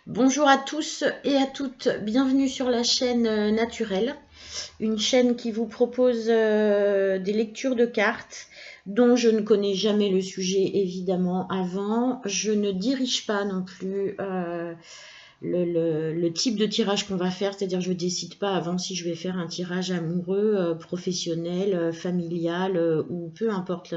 Bonjour à tous et à toutes, bienvenue sur la chaîne Naturelle, une chaîne qui vous propose des lectures de cartes dont je ne connais jamais le sujet évidemment avant. Je ne dirige pas non plus le type de tirage qu'on va faire, c'est-à-dire je ne décide pas avant si je vais faire un tirage amoureux, professionnel, familial ou peu importe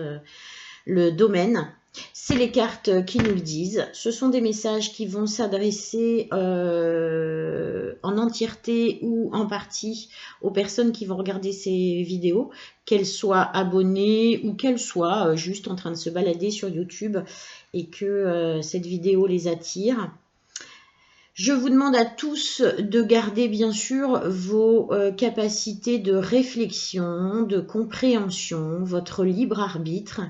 le domaine. C'est les cartes qui nous le disent. Ce sont des messages qui vont s'adresser en entièreté ou en partie aux personnes qui vont regarder ces vidéos, qu'elles soient abonnées ou qu'elles soient juste en train de se balader sur YouTube et que cette vidéo les attire. Je vous demande à tous de garder bien sûr vos capacités de réflexion, de compréhension, votre libre arbitre.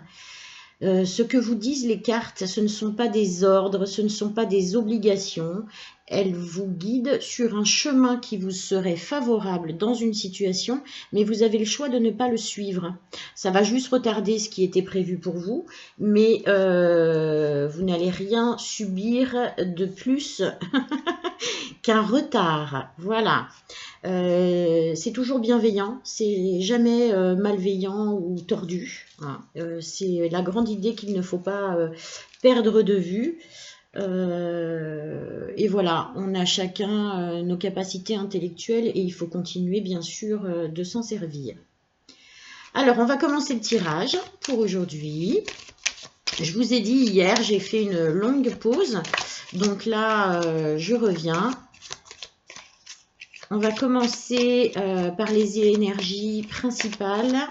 Ce que vous disent les cartes, ce ne sont pas des ordres, ce ne sont pas des obligations. Elles vous guident sur un chemin qui vous serait favorable dans une situation, mais vous avez le choix de ne pas le suivre. Ça va juste retarder ce qui était prévu pour vous, mais vous n'allez rien subir de plus qu'un retard. Voilà. C'est toujours bienveillant, c'est jamais malveillant ou tordu. Voilà. C'est la grande idée qu'il ne faut pas perdre de vue. Et voilà, on a chacun nos capacités intellectuelles et il faut continuer bien sûr de s'en servir. Alors, on va commencer le tirage pour aujourd'hui. Je vous ai dit hier, j'ai fait une longue pause. Donc là, je reviens. On va commencer par les énergies principales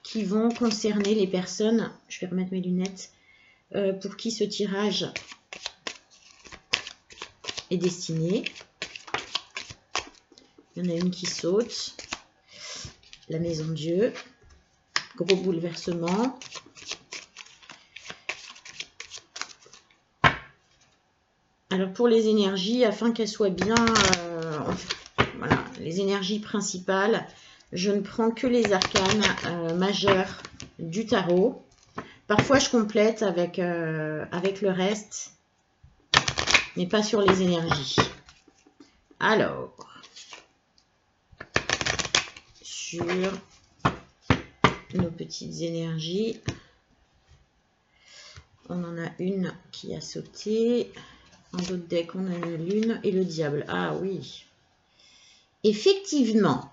qui vont concerner les personnes. Je vais remettre mes lunettes. Pour qui ce tirage est destiné. Il y en a une qui saute. La maison de Dieu. Gros bouleversement. Alors pour les énergies, afin qu'elles soient bien, voilà, les énergies principales, je ne prends que les arcanes majeurs du tarot. Parfois je complète avec le reste, mais pas sur les énergies. Alors, sur nos petites énergies, on en a une qui a sauté. En d'autres decks, on a la lune et le diable. Ah oui. Effectivement.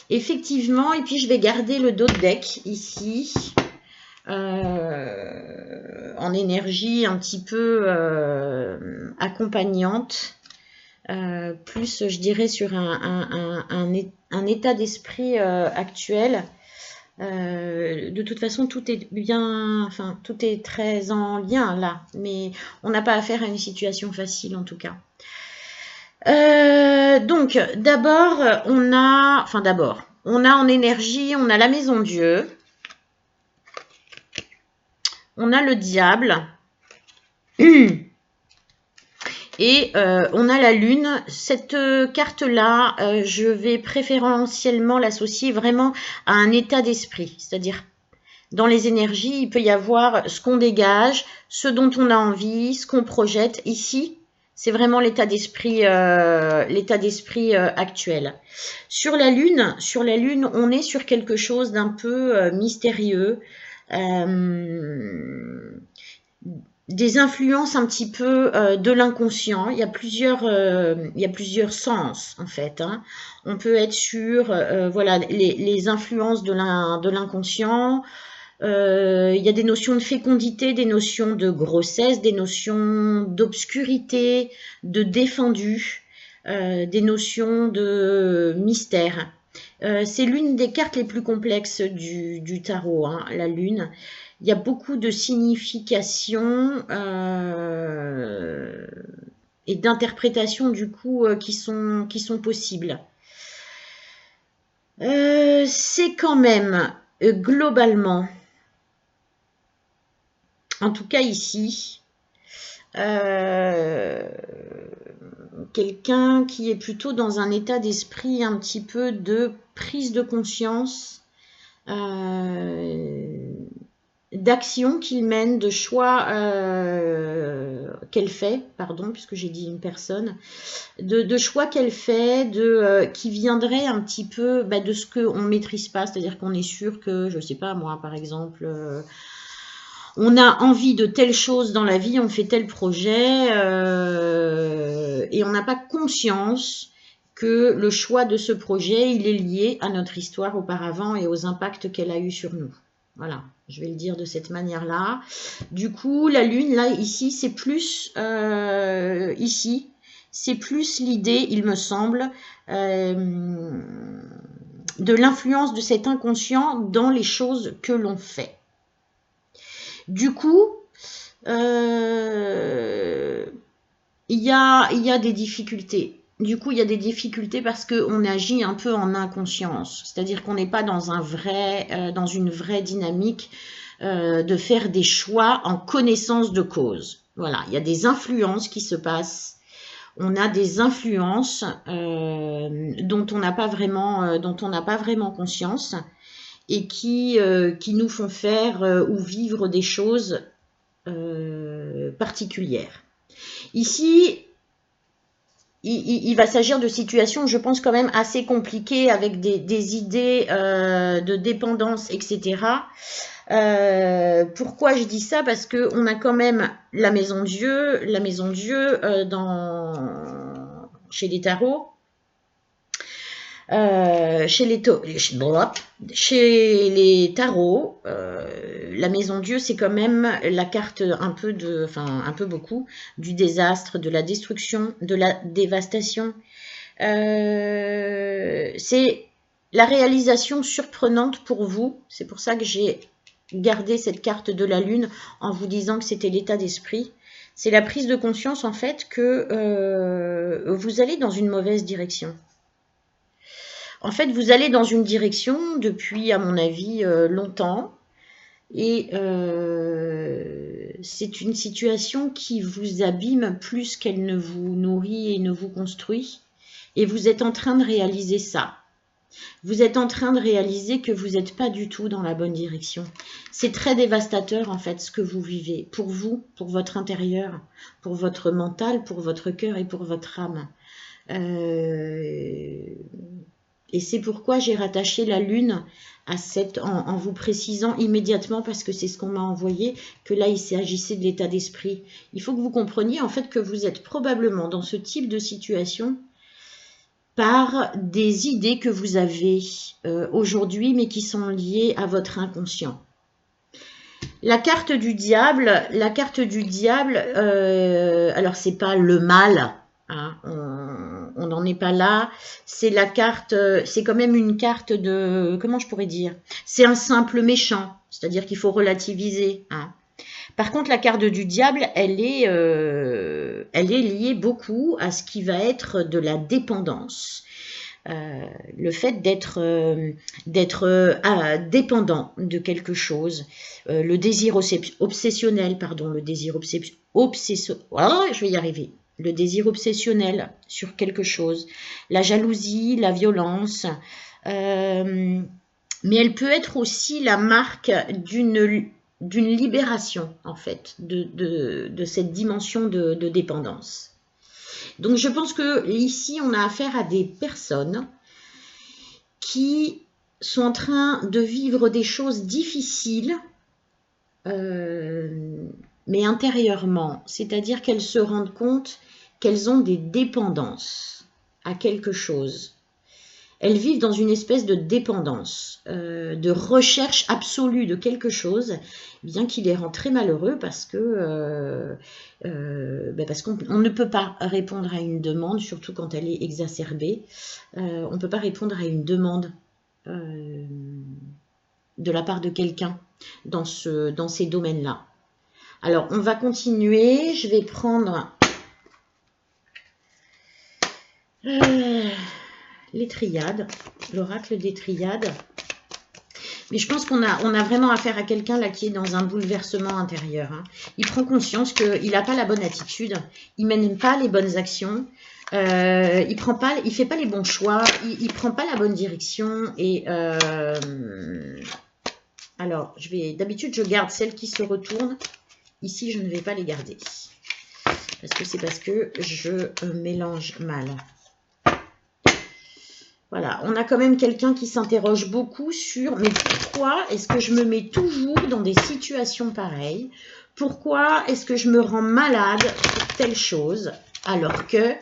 Effectivement. Et puis, je vais garder le dos de deck ici. En énergie un petit peu accompagnante. Plus, je dirais, sur un état d'esprit actuel. De toute façon, tout est bien, enfin, tout est très en lien là, mais on n'a pas affaire à une situation facile en tout cas. Donc, d'abord, on a en énergie, on a la maison Dieu, on a le diable, et on a la lune. Cette carte-là, je vais préférentiellement l'associer vraiment à un état d'esprit. C'est-à-dire, dans les énergies, il peut y avoir ce qu'on dégage, ce dont on a envie, ce qu'on projette. Ici, c'est vraiment l'état d'esprit actuel. Sur la lune, on est sur quelque chose d'un peu mystérieux. Des influences un petit peu de l'inconscient. Il y a plusieurs sens en fait. Hein. On peut être sur voilà, les influences de l'inconscient. Il y a des notions de fécondité, des notions de grossesse, des notions d'obscurité, de défendu, des notions de mystère. C'est l'une des cartes les plus complexes du tarot, hein, la lune. Il y a beaucoup de significations et d'interprétations du coup qui sont possibles. C'est quand même globalement, en tout cas ici, quelqu'un qui est plutôt dans un état d'esprit un petit peu de prise de conscience d'actions qu'il mène, de choix qu'elle fait, pardon, puisque j'ai dit une personne, de choix qu'elle fait, qui viendrait un petit peu de ce qu'on ne maîtrise pas, c'est-à-dire qu'on est sûr que, je ne sais pas moi, par exemple, on a envie de telle chose dans la vie, on fait tel projet, et on n'a pas conscience que le choix de ce projet, il est lié à notre histoire auparavant et aux impacts qu'elle a eu sur nous. Voilà, je vais le dire de cette manière-là. Du coup, la Lune, là, ici, c'est plus c'est plus l'idée, il me semble, de l'influence de cet inconscient dans les choses que l'on fait. Du coup, il y a des difficultés. Du coup, il y a des difficultés parce qu'on agit un peu en inconscience. C'est-à-dire qu'on n'est pas dans dans une vraie dynamique de faire des choix en connaissance de cause. Voilà, il y a des influences qui se passent. On a des influences dont on n'a pas vraiment conscience et qui nous font faire ou vivre des choses particulières. Ici, il va s'agir de situations, je pense, quand même assez compliquées avec des idées de dépendance, etc. Pourquoi je dis ça? Parce qu'on a quand même la maison Dieu chez les tarots. Chez les tarots, la maison Dieu, c'est quand même la carte un peu beaucoup, du désastre, de la destruction, de la dévastation. C'est la réalisation surprenante pour vous. C'est pour ça que j'ai gardé cette carte de la Lune en vous disant que c'était l'état d'esprit. C'est la prise de conscience, en fait, que vous allez dans une mauvaise direction. En fait, vous allez dans une direction depuis, à mon avis, longtemps. Et c'est une situation qui vous abîme plus qu'elle ne vous nourrit et ne vous construit. Et vous êtes en train de réaliser ça. Vous êtes en train de réaliser que vous n'êtes pas du tout dans la bonne direction. C'est très dévastateur, en fait, ce que vous vivez. Pour vous, pour votre intérieur, pour votre mental, pour votre cœur et pour votre âme. Et c'est pourquoi j'ai rattaché la Lune à en vous précisant immédiatement, parce que c'est ce qu'on m'a envoyé, que là, il s'agissait de l'état d'esprit. Il faut que vous compreniez, en fait, que vous êtes probablement dans ce type de situation par des idées que vous avez aujourd'hui, mais qui sont liées à votre inconscient. La carte du diable, alors c'est pas le mal, hein, on n'en est pas là. C'est la carte, c'est quand même une carte de, comment je pourrais dire, c'est un simple méchant, c'est-à-dire qu'il faut relativiser. Hein. Par contre, la carte du diable, elle est liée beaucoup à ce qui va être de la dépendance. Le fait d'être dépendant de quelque chose, le désir obsessionnel, je vais y arriver. Le désir obsessionnel sur quelque chose, la jalousie, la violence, mais elle peut être aussi la marque d'une libération, en fait, de cette dimension de dépendance. Donc, je pense que ici, on a affaire à des personnes qui sont en train de vivre des choses difficiles, mais intérieurement. C'est-à-dire qu'elles se rendent compte qu'elles ont des dépendances à quelque chose. Elles vivent dans une espèce de dépendance, de recherche absolue de quelque chose, bien qu'il les rend très malheureux parce qu'on ne peut pas répondre à une demande, surtout quand elle est exacerbée. On ne peut pas répondre à une demande de la part de quelqu'un dans ces domaines-là. Alors, on va continuer. Je vais prendre les triades, l'oracle des triades. Mais je pense qu'on a vraiment affaire à quelqu'un là qui est dans un bouleversement intérieur. Hein. Il prend conscience qu'il n'a pas la bonne attitude, il mène pas les bonnes actions, il fait pas les bons choix, il prend pas la bonne direction et Alors, d'habitude, je garde celles qui se retournent. Ici, je ne vais pas les garder. Parce que je mélange mal. Voilà, on a quand même quelqu'un qui s'interroge beaucoup sur « mais pourquoi est-ce que je me mets toujours dans des situations pareilles? Pourquoi est-ce que je me rends malade pour telle chose? Alors que,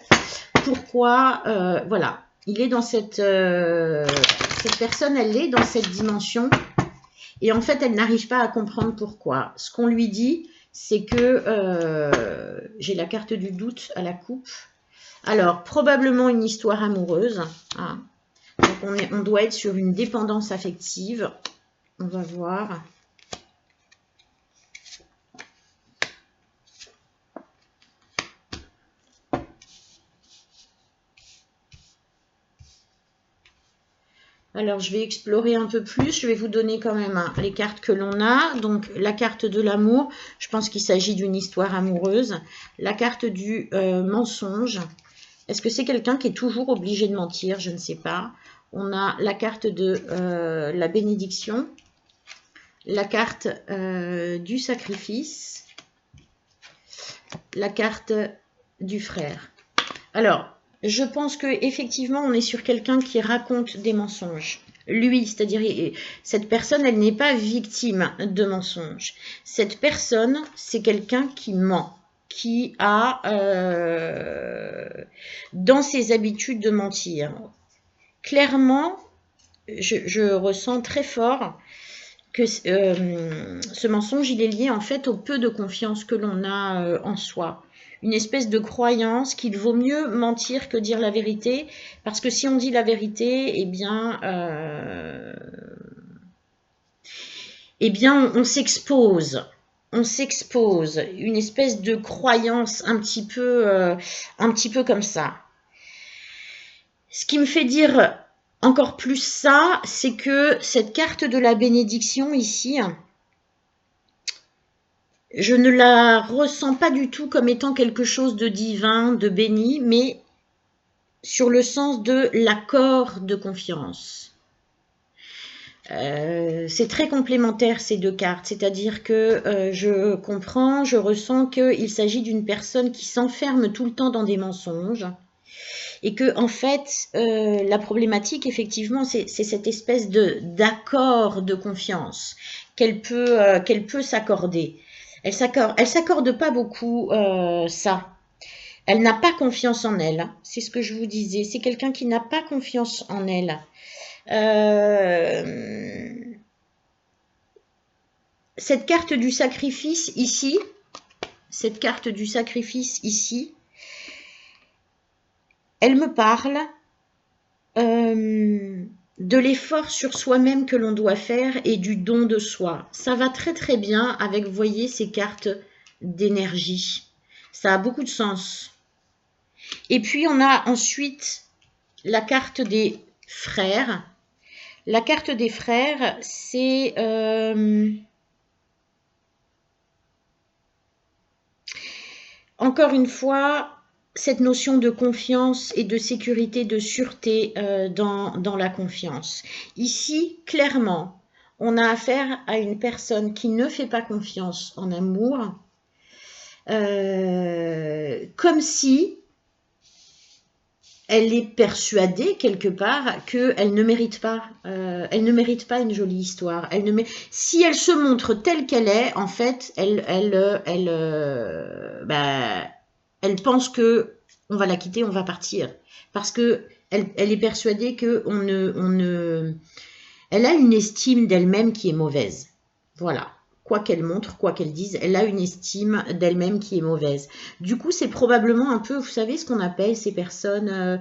pourquoi, voilà, il est dans cette personne, elle est dans cette dimension et en fait, elle n'arrive pas à comprendre pourquoi. Ce qu'on lui dit, c'est que j'ai la carte du doute à la coupe. Alors, probablement une histoire amoureuse, hein. Donc, on doit être sur une dépendance affective. On va voir. Alors, je vais explorer un peu plus. Je vais vous donner quand même les cartes que l'on a. Donc, la carte de l'amour. Je pense qu'il s'agit d'une histoire amoureuse. La carte du mensonge. Est-ce que c'est quelqu'un qui est toujours obligé de mentir? Je ne sais pas. On a la carte de la bénédiction. La carte du sacrifice. La carte du frère. Alors, je pense qu'effectivement, on est sur quelqu'un qui raconte des mensonges. Lui, c'est-à-dire, cette personne, elle n'est pas victime de mensonges. Cette personne, c'est quelqu'un qui ment, qui a dans ses habitudes de mentir. Clairement, je ressens très fort que ce mensonge, il est lié en fait au peu de confiance que l'on a en soi. Une espèce de croyance qu'il vaut mieux mentir que dire la vérité, parce que si on dit la vérité, eh bien on s'expose. On s'expose. Une espèce de croyance un petit peu comme ça. Ce qui me fait dire encore plus ça, c'est que cette carte de la bénédiction ici, je ne la ressens pas du tout comme étant quelque chose de divin, de béni, mais sur le sens de l'accord de confiance. C'est très complémentaire ces deux cartes, c'est-à-dire que je comprends, je ressens qu'il s'agit d'une personne qui s'enferme tout le temps dans des mensonges et que en fait la problématique effectivement c'est cette espèce d'accord de confiance qu'elle peut s'accorder. Elle s'accorde pas beaucoup ça. Elle n'a pas confiance en elle. C'est ce que je vous disais. C'est quelqu'un qui n'a pas confiance en elle. Cette carte du sacrifice ici, elle me parle de l'effort sur soi-même que l'on doit faire et du don de soi. Ça va très très bien avec, vous voyez, ces cartes d'énergie. Ça a beaucoup de sens. Et puis, on a ensuite la carte des frères. La carte des frères, c'est... encore une fois, cette notion de confiance et de sécurité, de sûreté dans la confiance. Ici, clairement, on a affaire à une personne qui ne fait pas confiance en amour, comme si elle est persuadée quelque part qu'elle ne mérite pas, une jolie histoire. Si elle se montre telle qu'elle est, en fait, elle pense que on va la quitter, on va partir, parce que elle est persuadée que elle a une estime d'elle-même qui est mauvaise. Voilà. Quoi qu'elle montre, quoi qu'elle dise, elle a une estime d'elle-même qui est mauvaise. Du coup, c'est probablement un peu, vous savez, ce qu'on appelle ces personnes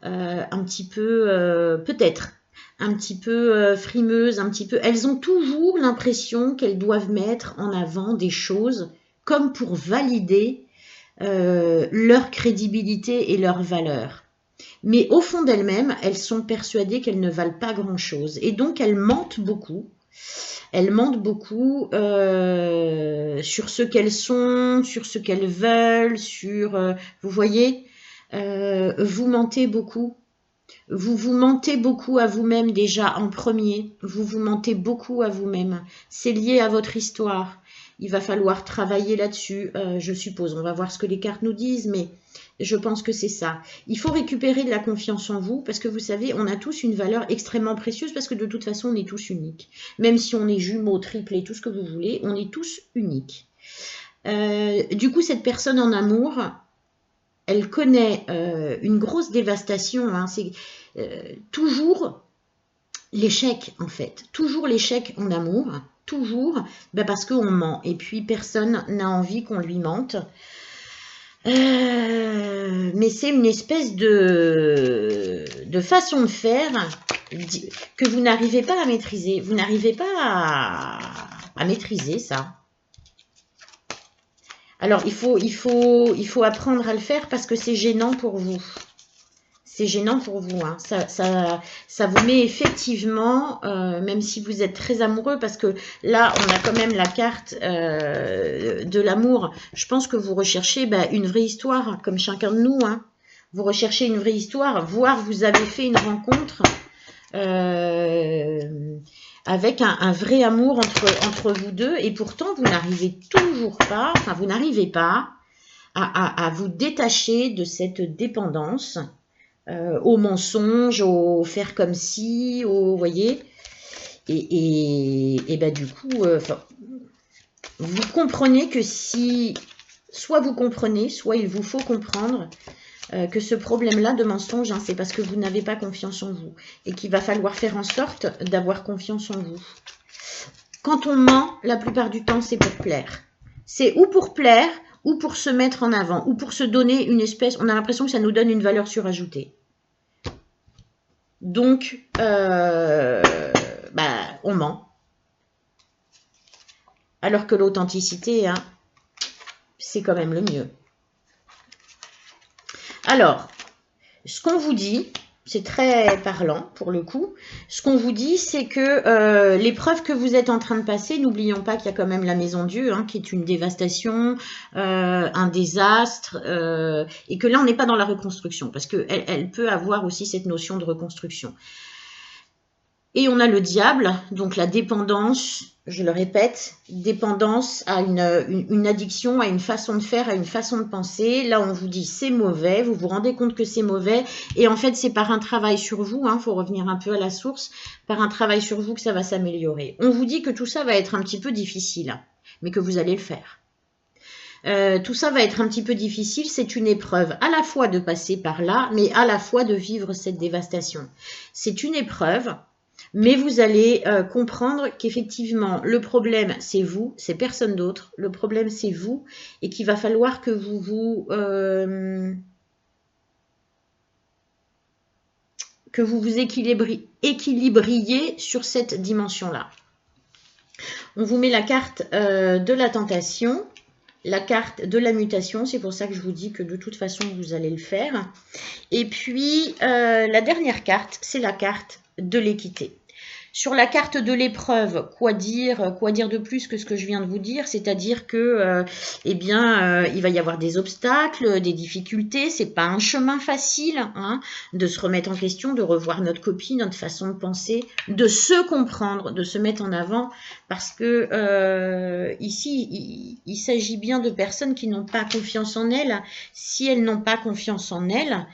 un petit peu, peut-être, un petit peu frimeuses, un petit peu... Elles ont toujours l'impression qu'elles doivent mettre en avant des choses comme pour valider leur crédibilité et leur valeur. Mais au fond d'elles-mêmes, elles sont persuadées qu'elles ne valent pas grand-chose. Et donc, elles mentent beaucoup. Elles mentent beaucoup sur ce qu'elles sont, sur ce qu'elles veulent, sur... vous voyez, vous mentez beaucoup. Vous vous mentez beaucoup à vous-même déjà en premier. Vous vous mentez beaucoup à vous-même. C'est lié à votre histoire. Il va falloir travailler là-dessus, je suppose. On va voir ce que les cartes nous disent, mais je pense que c'est ça. Il faut récupérer de la confiance en vous parce que vous savez, on a tous une valeur extrêmement précieuse parce que de toute façon, on est tous uniques. Même si on est jumeaux, triplés, tout ce que vous voulez, on est tous uniques. Du coup, cette personne en amour, elle connaît une grosse dévastation. Hein. C'est toujours l'échec, en fait. Toujours l'échec en amour. Toujours, ben parce qu'on ment. Et puis, personne n'a envie qu'on lui mente. Mais c'est une espèce de façon de faire que vous n'arrivez pas à maîtriser. Vous n'arrivez pas à maîtriser ça. Alors, il faut apprendre à le faire parce que c'est gênant pour vous. C'est gênant pour vous. Hein. Ça vous met effectivement, même si vous êtes très amoureux, parce que là, on a quand même la carte de l'amour. Je pense que vous recherchez une vraie histoire, comme chacun de nous. Hein. Vous recherchez une vraie histoire, voire vous avez fait une rencontre avec un vrai amour entre vous deux, et pourtant, vous n'arrivez toujours pas, enfin, vous n'arrivez pas à vous détacher de cette dépendance. Au mensonge, au faire comme si, au, vous voyez, et du coup, vous comprenez que si, soit vous comprenez, soit il vous faut comprendre que ce problème-là de mensonge, hein, c'est parce que vous n'avez pas confiance en vous et qu'il va falloir faire en sorte d'avoir confiance en vous. Quand on ment, la plupart du temps, c'est pour plaire. C'est ou pour plaire, ou pour se mettre en avant, ou pour se donner une espèce, on a l'impression que ça nous donne une valeur surajoutée. Donc, on ment. Alors que l'authenticité, hein, c'est quand même le mieux. Alors, ce qu'on vous dit, c'est très parlant pour le coup. Ce qu'on vous dit, c'est que l'épreuve que vous êtes en train de passer, n'oublions pas qu'il y a quand même la Maison Dieu, hein, qui est une dévastation, un désastre, et que là, on n'est pas dans la reconstruction, parce qu'elle peut avoir aussi cette notion de reconstruction. Et on a le diable, donc la dépendance, je le répète, dépendance à une addiction, à une façon de faire, à une façon de penser. Là, on vous dit c'est mauvais, vous vous rendez compte que c'est mauvais. Et en fait, c'est par un travail sur vous, hein, faut revenir un peu à la source, par un travail sur vous que ça va s'améliorer. On vous dit que tout ça va être un petit peu difficile, mais que vous allez le faire. Tout ça va être un petit peu difficile, c'est une épreuve à la fois de passer par là, mais à la fois de vivre cette dévastation. C'est une épreuve. Mais vous allez comprendre qu'effectivement, le problème, c'est vous, c'est personne d'autre. Le problème, c'est vous et qu'il va falloir que vous équilibriez sur cette dimension-là. On vous met la carte de la tentation, la carte de la mutation. C'est pour ça que je vous dis que de toute façon, vous allez le faire. Et puis, la dernière carte, c'est la carte de l'équité. Sur la carte de l'épreuve, quoi dire de plus que ce que je viens de vous dire, c'est-à-dire que, il va y avoir des obstacles, des difficultés, c'est pas un chemin facile, hein, de se remettre en question, de revoir notre copie, notre façon de penser, de se comprendre, de se mettre en avant, parce que ici, il s'agit bien de personnes qui n'ont pas confiance en elles. Si elles n'ont pas confiance en elles,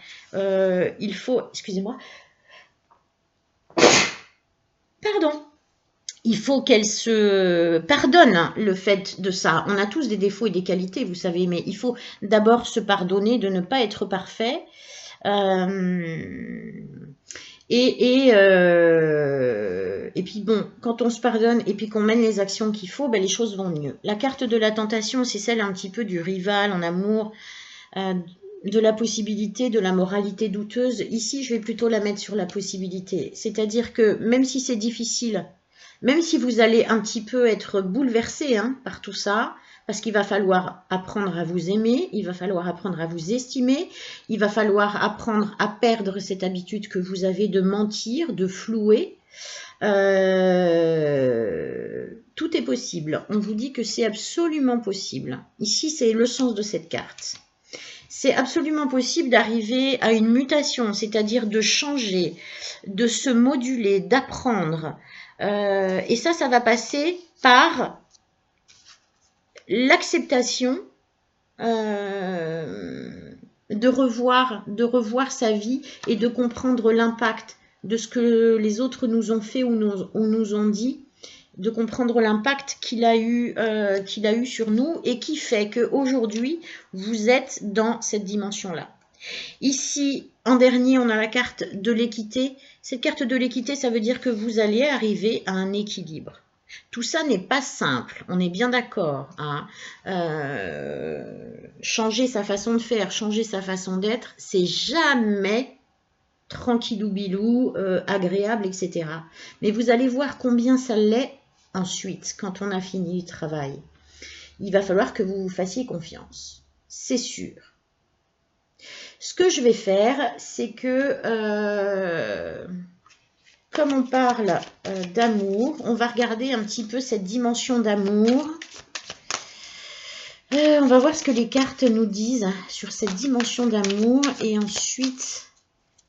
il faut, excusez-moi, pardon. Il faut qu'elle se pardonne le fait de ça. On a tous des défauts et des qualités, vous savez, mais il faut d'abord se pardonner de ne pas être parfait. Et puis bon, quand on se pardonne et puis qu'on mène les actions qu'il faut, les choses vont mieux. La carte de la tentation, c'est celle un petit peu du rival en amour, de la possibilité, de la moralité douteuse. Ici, je vais plutôt la mettre sur la possibilité. C'est-à-dire que même si c'est difficile, même si vous allez un petit peu être bouleversé par tout ça, parce qu'il va falloir apprendre à vous aimer, il va falloir apprendre à vous estimer, il va falloir apprendre à perdre cette habitude que vous avez de mentir, de flouer. Tout est possible. On vous dit que c'est absolument possible. Ici, c'est le sens de cette carte. c'est absolument possible d'arriver à une mutation, c'est-à-dire de changer, de se moduler, d'apprendre. Et ça va passer par l'acceptation de revoir sa vie et de comprendre l'impact de ce que les autres nous ont fait ou nous ont dit, de comprendre l'impact qu'il a eu sur nous et qui fait qu'aujourd'hui, vous êtes dans cette dimension-là. Ici, en dernier, on a la carte de l'équité. Cette carte de l'équité, ça veut dire que vous allez arriver à un équilibre. Tout ça n'est pas simple, on est bien d'accord. Hein. Changer sa façon de faire, changer sa façon d'être, c'est jamais tranquillou bilou, agréable, etc. Mais vous allez voir combien ça l'est ensuite, quand on a fini le travail. Il va falloir que vous vous fassiez confiance, c'est sûr. Ce que je vais faire, c'est que, comme on parle d'amour, on va regarder un petit peu cette dimension d'amour. On va voir ce que les cartes nous disent sur cette dimension d'amour. Et ensuite,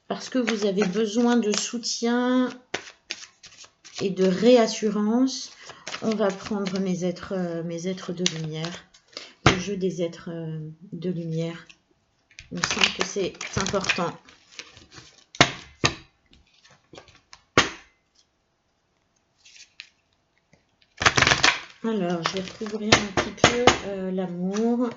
parce que vous avez besoin de soutien et de réassurance, on va prendre mes êtres de lumière, le jeu des êtres de lumière. Il me semble que c'est important. Alors, je vais recouvrir un petit peu l'amour.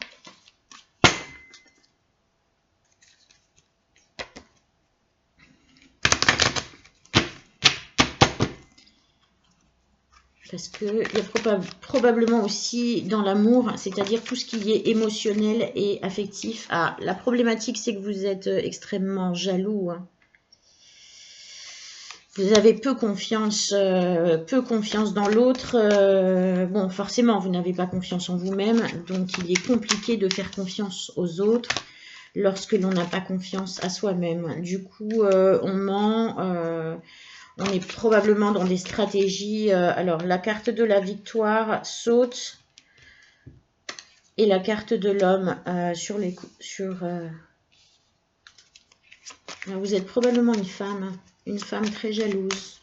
Parce qu'il y a probablement aussi dans l'amour, c'est-à-dire tout ce qui est émotionnel et affectif. Ah, la problématique, c'est que vous êtes extrêmement jaloux. Hein. Vous avez peu confiance dans l'autre. Bon, forcément, vous n'avez pas confiance en vous-même. Donc, il est compliqué de faire confiance aux autres lorsque l'on n'a pas confiance à soi-même. Du coup, on ment... on est probablement dans des stratégies. Alors, la carte de la victoire saute. Et la carte de l'homme vous êtes probablement une femme très jalouse.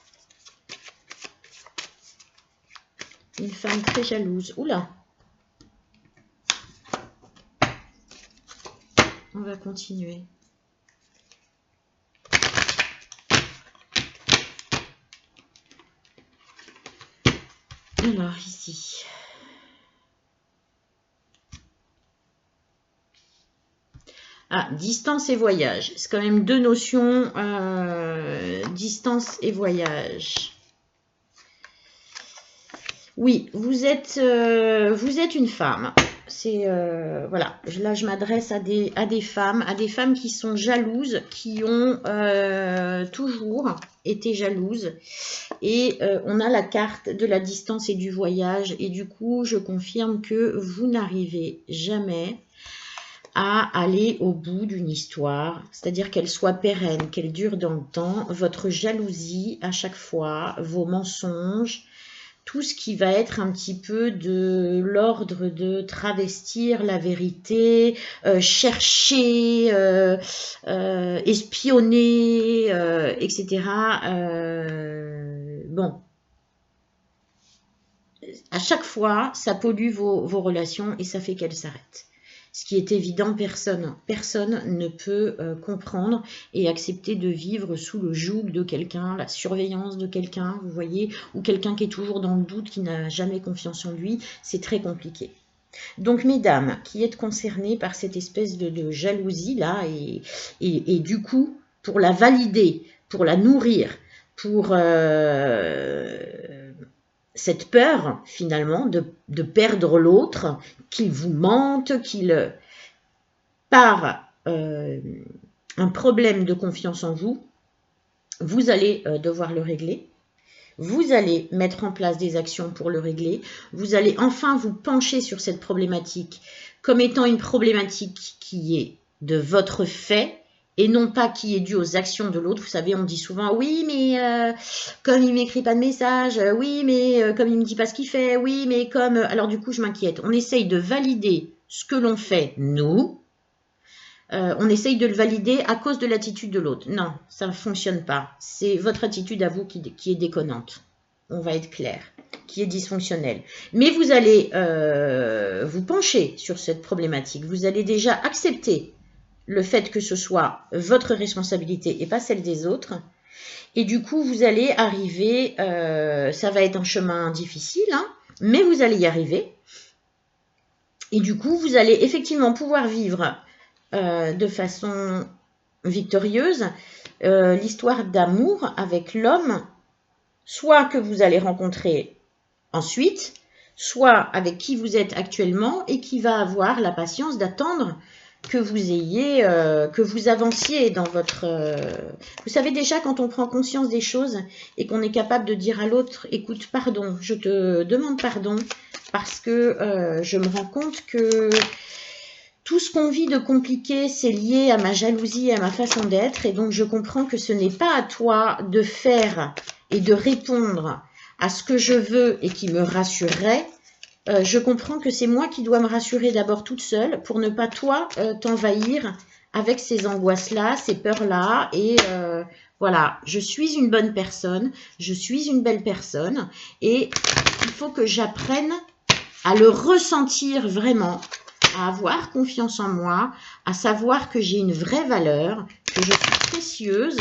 Une femme très jalouse. Oula! On va continuer. Alors, ici. Ah, distance et voyage. C'est quand même deux notions. Distance et voyage. Oui, vous êtes une femme. C'est voilà. Là, je m'adresse à des femmes qui sont jalouses, qui ont toujours été jalouses. Et on a la carte de la distance et du voyage. Et du coup, je confirme que vous n'arrivez jamais à aller au bout d'une histoire, c'est-à-dire qu'elle soit pérenne, qu'elle dure dans le temps. Votre jalousie, à chaque fois, vos mensonges, tout ce qui va être un petit peu de l'ordre de travestir la vérité, chercher, espionner, etc. Bon, à chaque fois, ça pollue vos relations et ça fait qu'elles s'arrêtent. Ce qui est évident, personne ne peut comprendre et accepter de vivre sous le joug de quelqu'un, la surveillance de quelqu'un, vous voyez, ou quelqu'un qui est toujours dans le doute, qui n'a jamais confiance en lui, c'est très compliqué. Donc, mesdames, qui êtes concernées par cette espèce de jalousie-là, et du coup, pour la valider, pour la nourrir, pour cette peur, finalement, de perdre l'autre, qu'il vous mente, par un problème de confiance en vous, vous allez devoir le régler. Vous allez mettre en place des actions pour le régler. Vous allez enfin vous pencher sur cette problématique comme étant une problématique qui est de votre fait et non pas qui est due aux actions de l'autre. Vous savez, on me dit souvent, oui, mais comme il ne m'écrit pas de message, oui, mais comme il ne me dit pas ce qu'il fait, oui, mais comme... Alors du coup, je m'inquiète. On essaye de valider ce que l'on fait, nous, on essaye de le valider à cause de l'attitude de l'autre. Non, ça ne fonctionne pas. C'est votre attitude à vous qui est déconnante. On va être clair, qui est dysfonctionnelle. Mais vous allez vous pencher sur cette problématique. Vous allez déjà accepter le fait que ce soit votre responsabilité et pas celle des autres. Et du coup, vous allez arriver, ça va être un chemin difficile, hein, mais vous allez y arriver. Et du coup, vous allez effectivement pouvoir vivre de façon victorieuse l'histoire d'amour avec l'homme, soit que vous allez rencontrer ensuite, soit avec qui vous êtes actuellement et qui va avoir la patience d'attendre que vous ayez, que vous avanciez dans votre... Vous savez déjà, quand on prend conscience des choses et qu'on est capable de dire à l'autre, écoute, pardon, je te demande pardon parce que je me rends compte que tout ce qu'on vit de compliqué, c'est lié à ma jalousie et à ma façon d'être. Et donc, je comprends que ce n'est pas à toi de faire et de répondre à ce que je veux et qui me rassurerait. Je comprends que c'est moi qui dois me rassurer d'abord toute seule pour ne pas, toi, t'envahir avec ces angoisses-là, ces peurs-là. Et voilà, je suis une bonne personne, je suis une belle personne. Et il faut que j'apprenne à le ressentir vraiment, à avoir confiance en moi, à savoir que j'ai une vraie valeur, que je suis précieuse.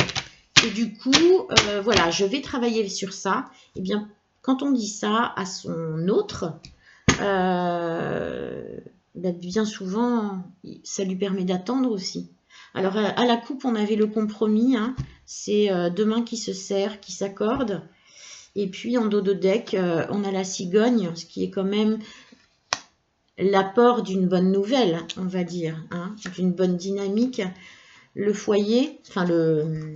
Et du coup, voilà, je vais travailler sur ça. Et bien, quand on dit ça à son autre, bien souvent, ça lui permet d'attendre aussi. Alors, à la coupe, on avait le compromis, hein, c'est deux mains qui se serrent, qui s'accordent. Et puis, en dos de deck, on a la cigogne, ce qui est quand même l'apport d'une bonne nouvelle, on va dire, hein, d'une bonne dynamique. Le foyer, enfin le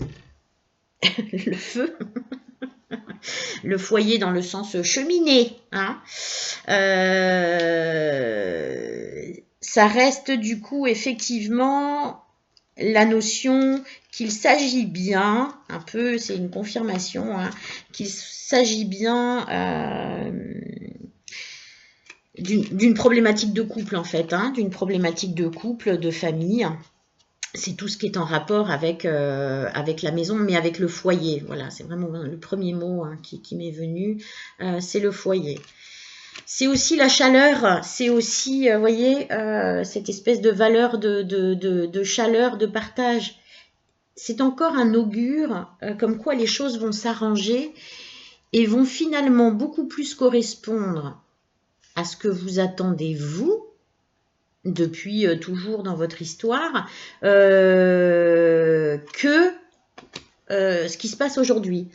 feu, le foyer dans le sens cheminée, hein, ça reste du coup effectivement la notion qu'il s'agit bien, un peu, c'est une confirmation, hein, qu'il s'agit bien d'une problématique de couple en fait, hein, d'une problématique de couple, de famille. C'est tout ce qui est en rapport avec la maison, mais avec le foyer. Voilà, c'est vraiment le premier mot, hein, qui m'est venu, c'est le foyer. C'est aussi la chaleur, c'est aussi, vous voyez, cette espèce de valeur de chaleur, de partage. C'est encore un augure, comme quoi les choses vont s'arranger et vont finalement beaucoup plus correspondre à ce que vous attendez vous, depuis toujours dans votre histoire, que ce qui se passe aujourd'hui.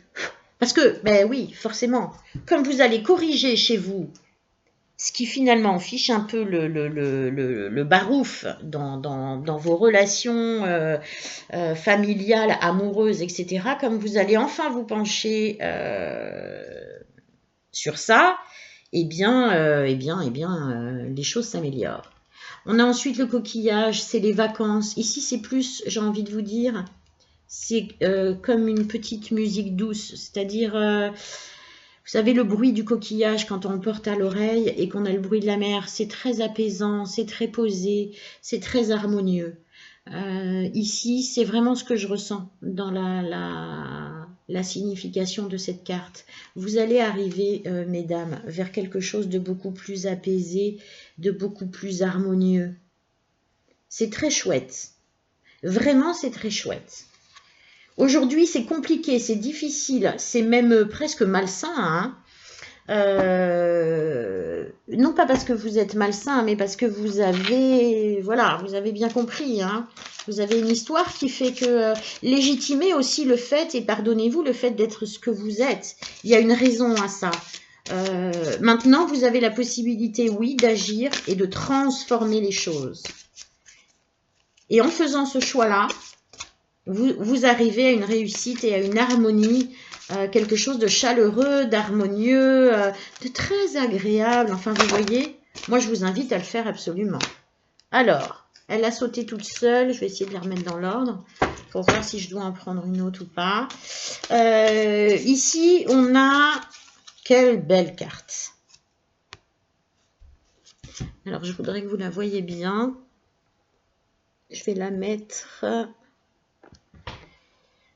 Parce que, ben oui, forcément, comme vous allez corriger chez vous ce qui finalement fiche un peu le barouf dans vos relations familiales, amoureuses, etc., comme vous allez enfin vous pencher sur ça, eh bien, les choses s'améliorent. On a ensuite le coquillage, c'est les vacances. Ici, c'est plus, j'ai envie de vous dire, c'est comme une petite musique douce, c'est-à-dire, vous savez, le bruit du coquillage quand on le porte à l'oreille et qu'on a le bruit de la mer, c'est très apaisant, c'est très posé, c'est très harmonieux. Ici, c'est vraiment ce que je ressens dans la signification de cette carte. Vous allez arriver, mesdames, vers quelque chose de beaucoup plus apaisé, de beaucoup plus harmonieux. C'est très chouette. Vraiment, c'est très chouette. Aujourd'hui, c'est compliqué, c'est difficile, c'est même presque malsain, hein. Non pas parce que vous êtes malsain, mais parce que vous avez, voilà, vous avez bien compris, hein. Vous avez une histoire qui fait que légitimez aussi le fait, et pardonnez-vous, le fait d'être ce que vous êtes. Il y a une raison à ça. Maintenant, vous avez la possibilité, oui, d'agir et de transformer les choses. Et en faisant ce choix-là, vous arrivez à une réussite et à une harmonie, quelque chose de chaleureux, d'harmonieux, de très agréable. Enfin, vous voyez, moi, je vous invite à le faire absolument. Alors, elle a sauté toute seule. Je vais essayer de la remettre dans l'ordre pour voir si je dois en prendre une autre ou pas. Ici, on a... Quelle belle carte. Alors, je voudrais que vous la voyez bien. Je vais la mettre...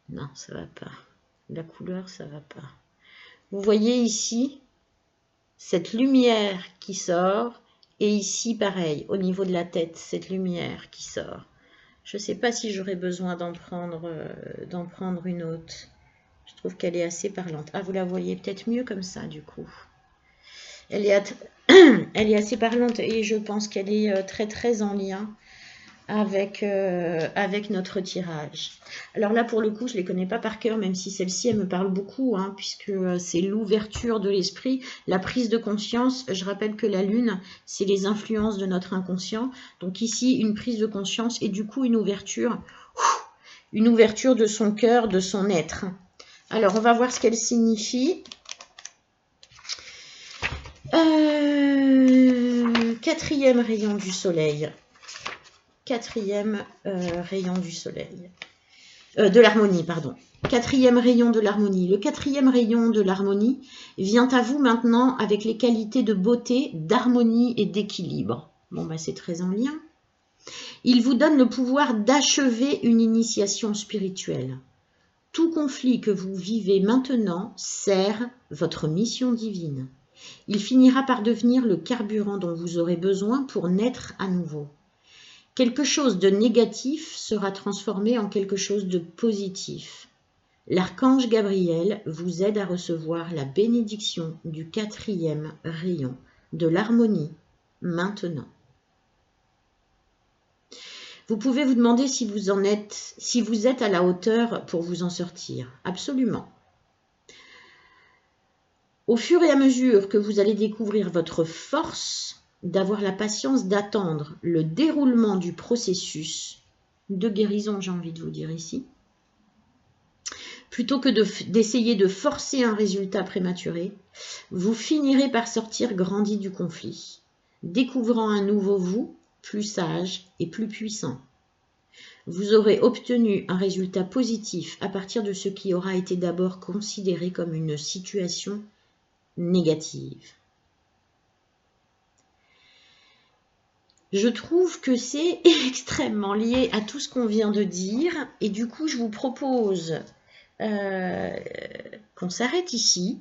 Non, ça va pas. La couleur, ça va pas. Vous voyez ici, cette lumière qui sort. Et ici, pareil, au niveau de la tête, cette lumière qui sort. Je ne sais pas si j'aurais besoin d'en prendre une autre. Je trouve qu'elle est assez parlante. Ah, vous la voyez peut-être mieux comme ça, du coup. Elle est assez parlante et je pense qu'elle est très, très en lien avec notre tirage. Alors là, pour le coup, je ne les connais pas par cœur, même si celle-ci, elle me parle beaucoup, hein, puisque c'est l'ouverture de l'esprit, la prise de conscience. Je rappelle que la lune, c'est les influences de notre inconscient. Donc ici, une prise de conscience et du coup, une ouverture de son cœur, de son être. Alors, on va voir ce qu'elle signifie. Quatrième rayon du soleil. Quatrième rayon du soleil. De l'harmonie, pardon. Quatrième rayon de l'harmonie. Le quatrième rayon de l'harmonie vient à vous maintenant avec les qualités de beauté, d'harmonie et d'équilibre. Bon, bah, c'est très en lien. Il vous donne le pouvoir d'achever une initiation spirituelle. Tout conflit que vous vivez maintenant sert votre mission divine. Il finira par devenir le carburant dont vous aurez besoin pour naître à nouveau. Quelque chose de négatif sera transformé en quelque chose de positif. L'archange Gabriel vous aide à recevoir la bénédiction du quatrième rayon de l'harmonie maintenant. Vous pouvez vous demander si vous êtes à la hauteur pour vous en sortir. Absolument. Au fur et à mesure que vous allez découvrir votre force, d'avoir la patience d'attendre le déroulement du processus de guérison, j'ai envie de vous dire ici, plutôt que d'essayer de forcer un résultat prématuré, vous finirez par sortir grandi du conflit, découvrant un nouveau vous, plus sage et plus puissant. Vous aurez obtenu un résultat positif à partir de ce qui aura été d'abord considéré comme une situation négative. Je trouve que c'est extrêmement lié à tout ce qu'on vient de dire et du coup je vous propose qu'on s'arrête ici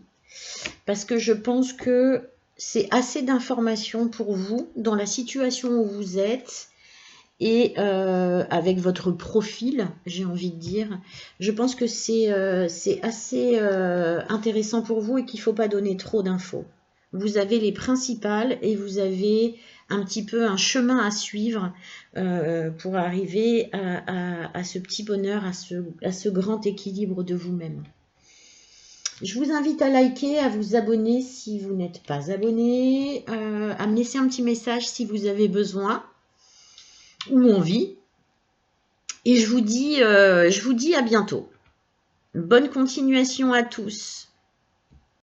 parce que je pense que c'est assez d'informations pour vous dans la situation où vous êtes et avec votre profil, j'ai envie de dire. Je pense que c'est assez intéressant pour vous et qu'il ne faut pas donner trop d'infos. Vous avez les principales et vous avez un petit peu un chemin à suivre pour arriver à ce petit bonheur, à ce grand équilibre de vous-même. Je vous invite à liker, à vous abonner si vous n'êtes pas abonné, à me laisser un petit message si vous avez besoin ou envie. Et je vous dis à bientôt. Bonne continuation à tous.